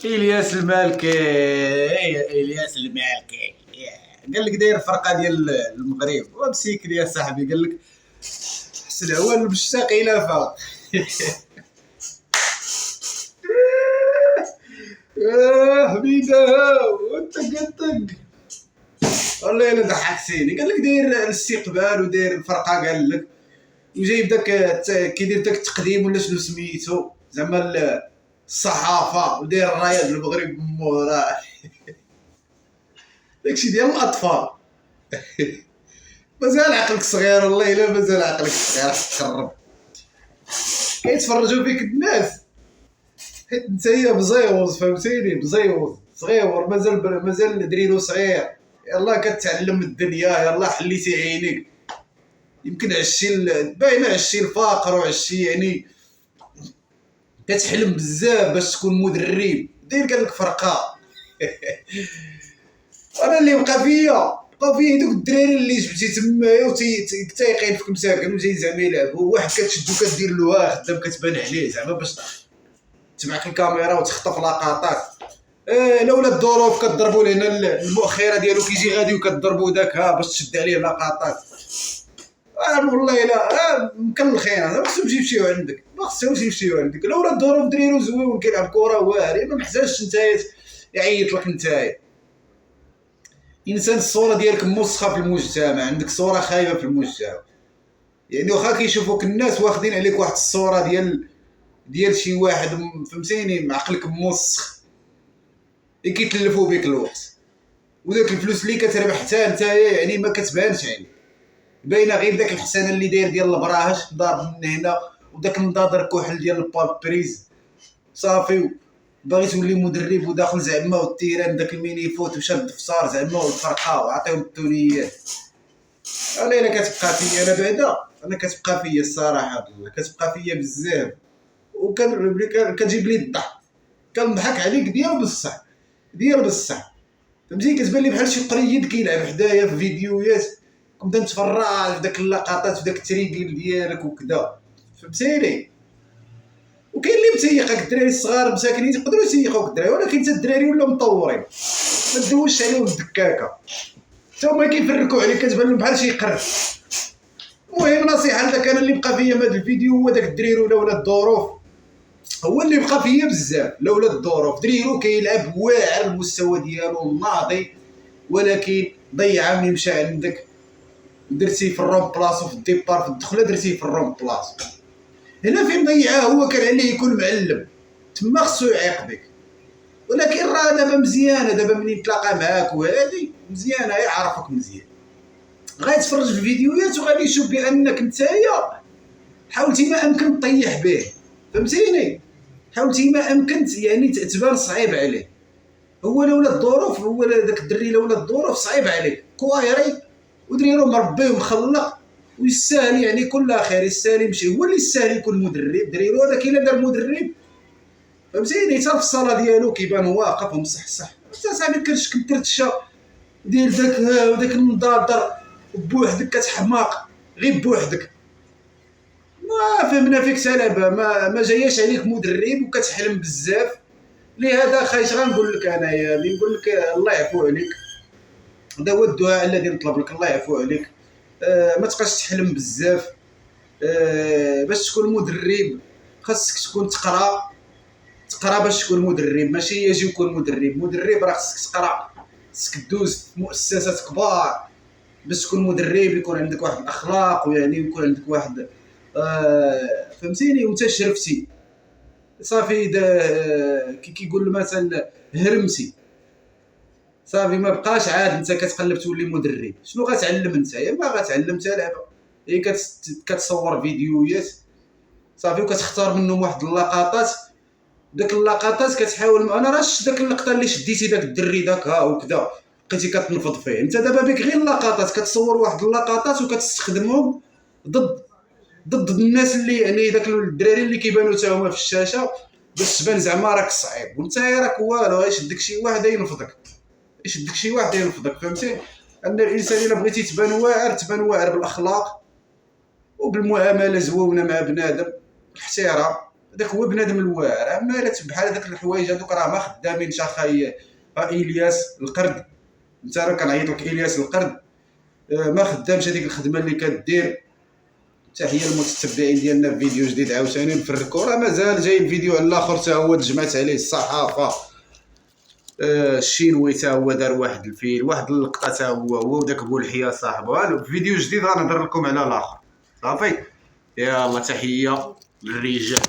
الياس المالكي. الياس المالكي قال لك داير الفرقه ديال المغرب ومسيكن يا صاحبي. قال لك حس العوال بالشتاق الى فوق. حميده وانت قطق والله الا ضحكتيني. قال لك داير الاستقبال وداير الفرقه. قال لك وجايب داك كيدير داك التقديم ولا شنو سميتو زعما الصحافه وداير الرايه ديال المغرب من موراه. داكشي ديال الاطفال. مازال عقلك صغير والله الا مازال عقلك صغير تقرب. كيتفرجوا فيك الناس حيت انت هي بزيوز فهمتيني. بزيوز صغير مازال دريرو صغير. يلا كتعلم الدنيا. يلا حليتي عينيك. يمكن عشتي باينه عشتي الفقر وعشتي يعني كتحلم بزاف باش تكون مدرب. داير قال لك فرقه. انا اللي بقى فيا دوك الدراري اللي جبتي تمايا وتايقين فيك مساكن وجايين زعما يلعبوا. واحد كتشدو كدير له خدام كتبان عليه زعما باش تبعك الكاميرا وتخطف لقطات. لولا الظروف كضربوا لهنا المؤخره ديالو كيجي غادي وكضربوا داك باش تشد عليه لقطات. والله الا مكلخين. ما خصهمش يمشيو عندك. ما خصهمش يمشيو عندك. لولا الظروف دريرو زوين كيلعب كره واعر ما محتاجش نتايا يعيط لك. نتايا انسان الصوره ديالك موسخه في المجتمع. عندك صوره خايبه في المجتمع. يعني واخا كيشوفوك الناس واخدين عليك واحد الصوره ديال شي واحد فهمتيني معقلك موسخ كيتلفوا بك الوقت. وداك الفلوس اللي كتربح حتى نتايا يعني ما كتبانش عليك. باينه غير داك الحسنه اللي داير ديال البراهش ضارب من هنا وداك النضاضر كحل ديال البالبريز صافي. باغي تولي مدرب وداخل زعما والتيران داك الميني فوت وشاد فصار زعما والفرقه وعطيهم الثنيات. انا الا كتبقى فيا انا بعدا انا كتبقى فيا الصراحه كتبقى فيا بزاف كتجيب لي الضحك. كنضحك عليك ديال بصح فهمتي. كتبان لي بحال شي قريد كيلعب حدايا في فيديوهات كنبدا نتفرج في داك اللقطات في داك التريكيل ديالك وكذا فهمتيني. وكاين اللي متيقك الدراري الصغار مساكنين يقدروا يسيقوك الدراري ولكن حتى الدراري ولاو مطورين ما تدوش عليهم الدكاكه حتى هما كيفركوا عليك كتبان لهم بحال شي قرد. المهم نصيحه لذاك انا اللي بقى فيا من هذا الفيديو هو داك الدريري لولا الظروف هو اللي بقى فيا بزاف. لولا الظروف دريرو كيلعب واعر المستوى ديالو ناضي ولكن ضيع ملي مشى عندك درتي في الروم بلاص وفي الديبار في الدخله درتي في الروم بلاص. هنا فين ضيعاه هو كان عليه يكون معلم تما خصو يعيق بك. ولكن راه دابا مزيانه. دابا منين تلاقى معاك وهادي مزيانه يعرفك مزيان غيتفرج في الفيديوهات وغادي يشوف بانك نتايا حاولتي ما امكن تطيح به فهمتيني. حاولتي ما امكن يعني تبان صعيب عليه. هو لولا الظروف هو داك الدري لولا الظروف صعيب عليك كوايري ودريرو مربي ومخلق ويستاهل يعني كل خير. يستاهل يمشي هو اللي يستاهل يكون مدرب. دريرو هذاك الا دار مدرب فهمتيني حتى في الصاله ديالو كيبان واقف ومصحصح. حتى صاحبي كنت الشا دير داك النضاضر بوحدك كتحماق غير بوحدك. ما فهمنا فيك سلبه. ما جاياش عليك مدرب وكتحلم بزاف. لهذا خايش غنقول لك انايا اللي نقول لك الله يعفو عليك. هذا هو الدعاء الذي نطلب لك الله يعفو عليك. ما تبقاش تحلم بزاف. باش تكون مدرب خاصك تكون تقرا باش تكون مدرب. ماشي يجي يكون مدرب راه خاصك تقرا. خاصك دوز في مؤسسات كبار باش تكون مدرب. يكون عندك واحد الاخلاق ويعني يكون عندك واحد فهمتيني وانت شرفتي صافي. كيقول مثلا هرمتي صافي ما بقاش عاد انت كتقلب تولي مدرب. شنو غتعلم انت؟ ما غتعلم حتى لعبه. هي كتصور فيديوهات صافي وكتختار منهم واحد اللقطات. داك اللقطات كتحاول. انا راه شفت داك اللقطه اللي شديتي داك الدري داك وكذا بقيتي كتنفض فيه. انت دابا بك غير اللقطات كتصور واحد اللقطات وكتستخدمهم ضد الناس اللي يعني داك الدراري اللي كيبانوا حتى هما في الشاشه باش تبان زعما راك صعيب وانت راك والو. يشدك شي واحد ينفضك فهمتي. ان الانسان الا بغيتي تبان واعر بالاخلاق وبالمعامله زوينه مع بنادم الاحترام هذاك هو بنادم الواعر. اما الا بحال هذاك الحوايج هذوك راه ما خدامينش اخاي الياس القرد. انت راه كنعيط لك الياس القرد، ما خدامش هذيك الخدمه اللي كدير. تحيه للمتتبعين ديالنا في فيديو جديد عاوتاني نفركو. راه مازال جاي فيديو على الاخر حتى هو تجمعت عليه الصحافه الشينوي، حتى هو دار واحد الفيل واحد اللقطه، حتى هو وداك بولحيا صاحبه. في فيديو جديد غنهضر لكم على الاخر. صافي يلا تحيه للرجال.